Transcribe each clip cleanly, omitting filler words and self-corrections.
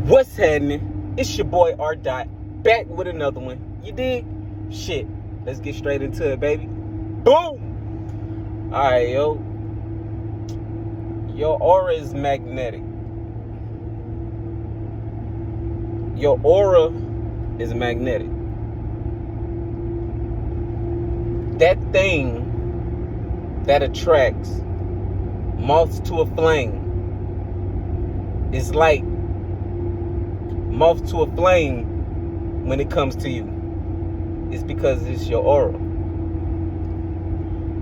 What's happening? It's your boy R. Dot, back with another one. You dig? Shit. Let's get straight into it, baby. Boom! Alright, yo. Your aura is magnetic. Your aura is magnetic. That thing that attracts moths to a flame is like moth to a flame when it comes to you. It's because it's your aura.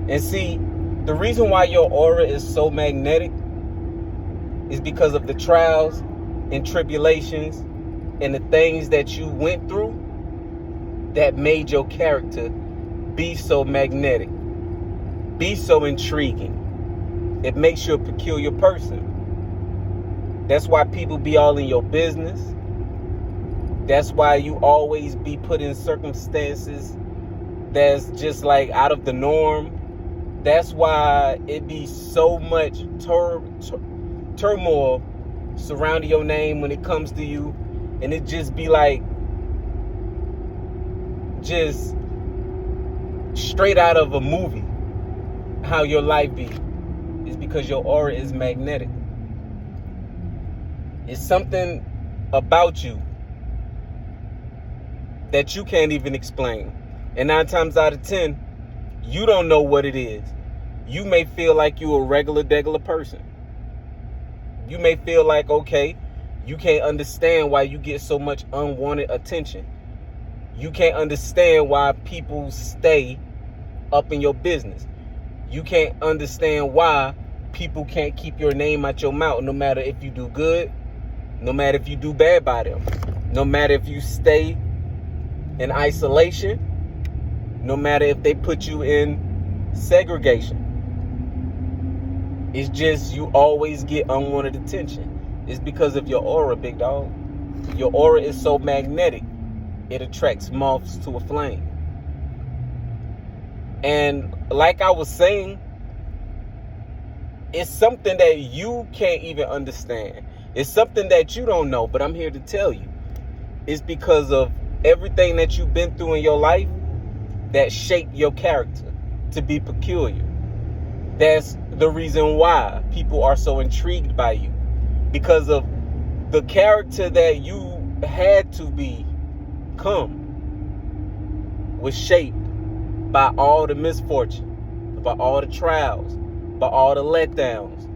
And see, the reason why your aura is so magnetic is because of the trials and tribulations and the things that you went through that made your character be so magnetic, be so intriguing. It makes you a peculiar person. That's why people be all in your business. That's why you always be put in circumstances that's just like out of the norm. That's why it be so much turmoil surrounding your name when it comes to you. And it just be like, just straight out of a movie, how your life be. It's because your aura is magnetic. It's something about you that you can't even explain. And 9 times out of 10, you don't know what it is. You may feel like you're a regular person. You may feel like, okay, you can't understand why you get so much unwanted attention. You can't understand why people stay up in your business. You can't understand why people can't keep your name out your mouth, no matter if you do good, no matter if you do bad by them, no matter if you stay in isolation, no matter if they put you in segregation. It's just you always get unwanted attention. It's because of your aura, big dog. Your aura is so magnetic, it attracts moths to a flame. And like I was saying, it's something that you can't even understand. It's something that you don't know, but I'm here to tell you. It's because of everything that you've been through in your life that shaped your character to be peculiar. That's the reason why people are so intrigued by you. Because of the character that you had to become was shaped by all the misfortune, by all the trials, by all the letdowns,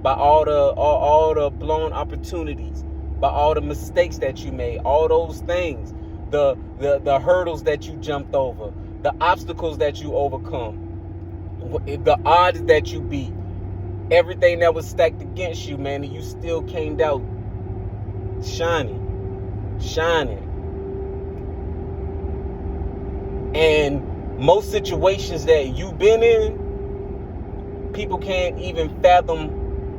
by all the blown opportunities, by all the mistakes that you made, all those things, the hurdles that you jumped over, the obstacles that you overcome, the odds that you beat, everything that was stacked against you, man, and you still came out shining. And most situations that you've been in, people can't even fathom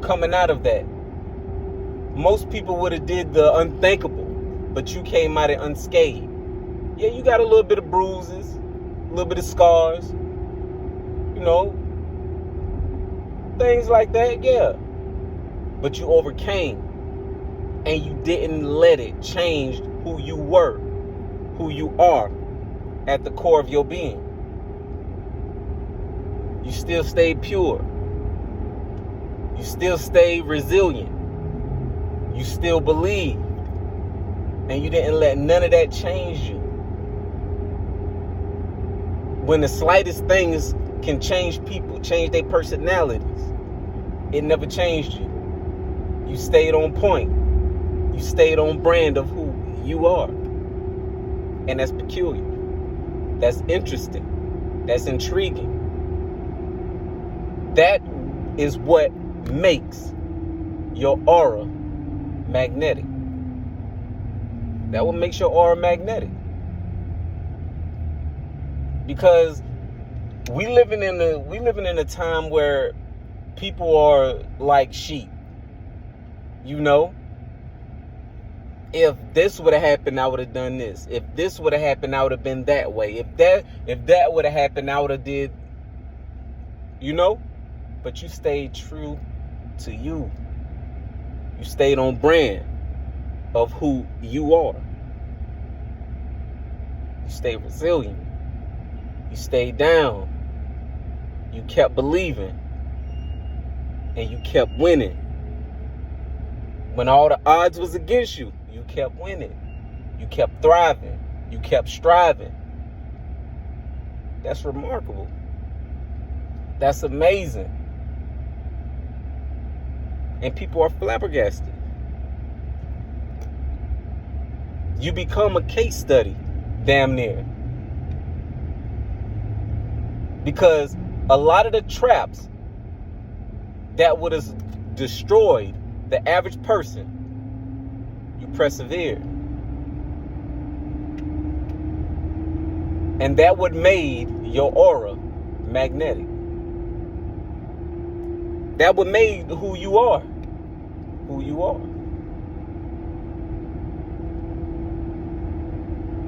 coming out of that. Most people would have did the unthinkable, but you came out unscathed. Yeah, you got a little bit of bruises, a little bit of scars, you know, things like that, yeah. But you overcame, and you didn't let it change who you were, who you are at the core of your being. You still stayed pure. You still stayed resilient. You still believed. And you didn't let none of that change you. When the slightest things can change people, change their personalities, it never changed you. You stayed on point. You stayed on brand of who you are. And that's peculiar. That's interesting. That's intriguing. That is what makes your aura magnetic. That what makes your aura magnetic. Because we living in a time where people are like sheep. You know? If this would have happened, I would have done this. If this would have happened, I would have been that way. If that would have happened, I would have did, you know? But you stayed true to you. You stayed on brand of who you are. You stay resilient. You stayed down. You kept believing. And you kept winning. When all the odds was against you, you kept winning. You kept thriving. You kept striving. That's remarkable. That's amazing. And people are flabbergasted. You become a case study, damn near. Because a lot of the traps that would have destroyed the average person, you persevered. And that would made your aura magnetic. That would made who you are. Who you are.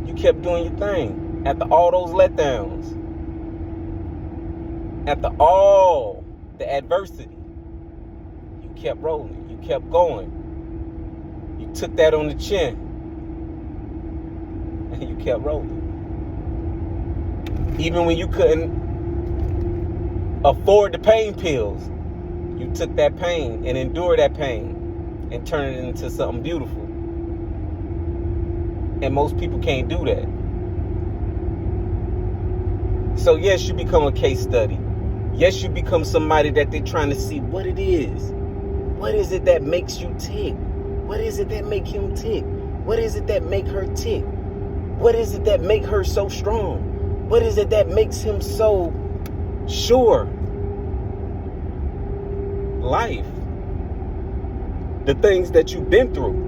You kept doing your thing after all those letdowns. After all the adversity. You kept rolling. You kept going. You took that on the chin. And you kept rolling. Even when you couldn't afford the pain pills, you took that pain and endured that pain and turned it into something beautiful. And most people can't do that. So yes, you become a case study. Yes, you become somebody that they're trying to see what it is. What is it that makes you tick? What is it that make him tick? What is it that make her tick? What is it that make her so strong? What is it that makes him so sure? Life. The things that you've been through.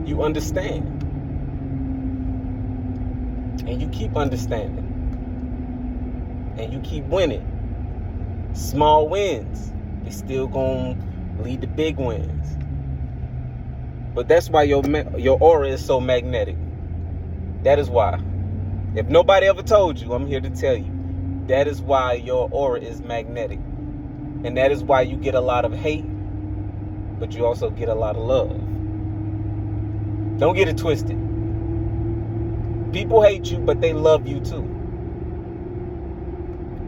You understand. And you keep understanding. And you keep winning. Small wins, they still gonna lead to big wins. But that's why your aura is so magnetic. That is why. If nobody ever told you, I'm here to tell you. That is why your aura is magnetic. And that is why you get a lot of hate, but you also get a lot of love. Don't get it twisted. People hate you, but they love you too.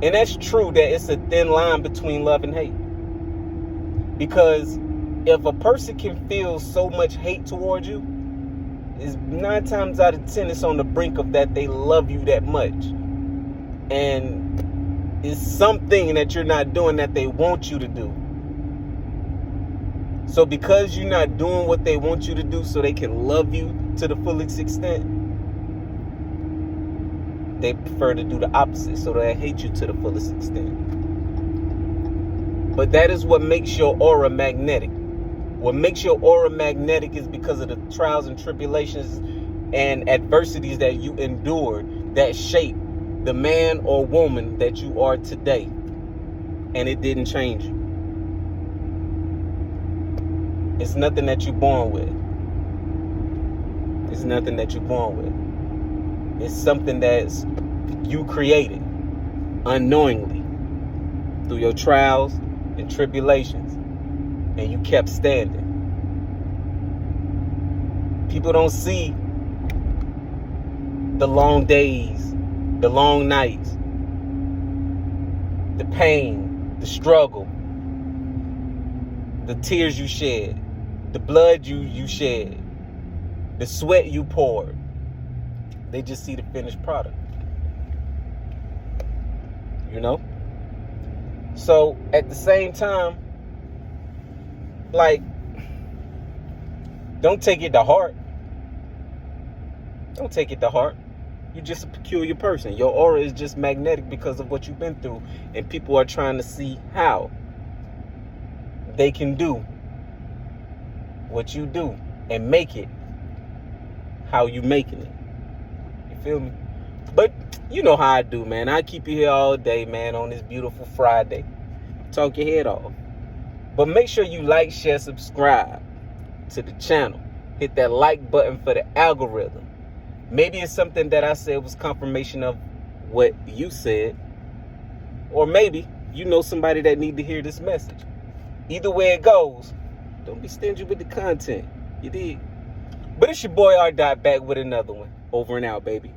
And that's true that it's a thin line between love and hate. Because if a person can feel so much hate towards you, is 9 times out of 10 it's on the brink of that they love you that much. And it's something that you're not doing that they want you to do. So because you're not doing what they want you to do so they can love you to the fullest extent, they prefer to do the opposite so they hate you to the fullest extent. But that is what makes your aura magnetic. What makes your aura magnetic is because of the trials and tribulations and adversities that you endured that shape the man or woman that you are today. And it didn't change you. It's nothing that you're born with. It's nothing that you're born with. It's something that's you created unknowingly through your trials and tribulations. And you kept standing. People don't see the long days, the long nights, the pain, the struggle, the tears you shed, the blood you shed, the sweat you poured. They just see the finished product. You know? So at the same time, like, don't take it to heart. Don't take it to heart. You're just a peculiar person. Your aura is just magnetic because of what you've been through. And people are trying to see how they can do what you do and make it how you making it. You feel me? But you know how I do, man. I keep you here all day, man, on this beautiful Friday. Talk your head off. But make sure you like, share, subscribe to the channel. Hit that like button for the algorithm. Maybe it's something that I said was confirmation of what you said. Or maybe you know somebody that need to hear this message. Either way it goes, Don't be stingy with the content. You dig? But it's your boy R. Dot back with another one. Over and out, baby.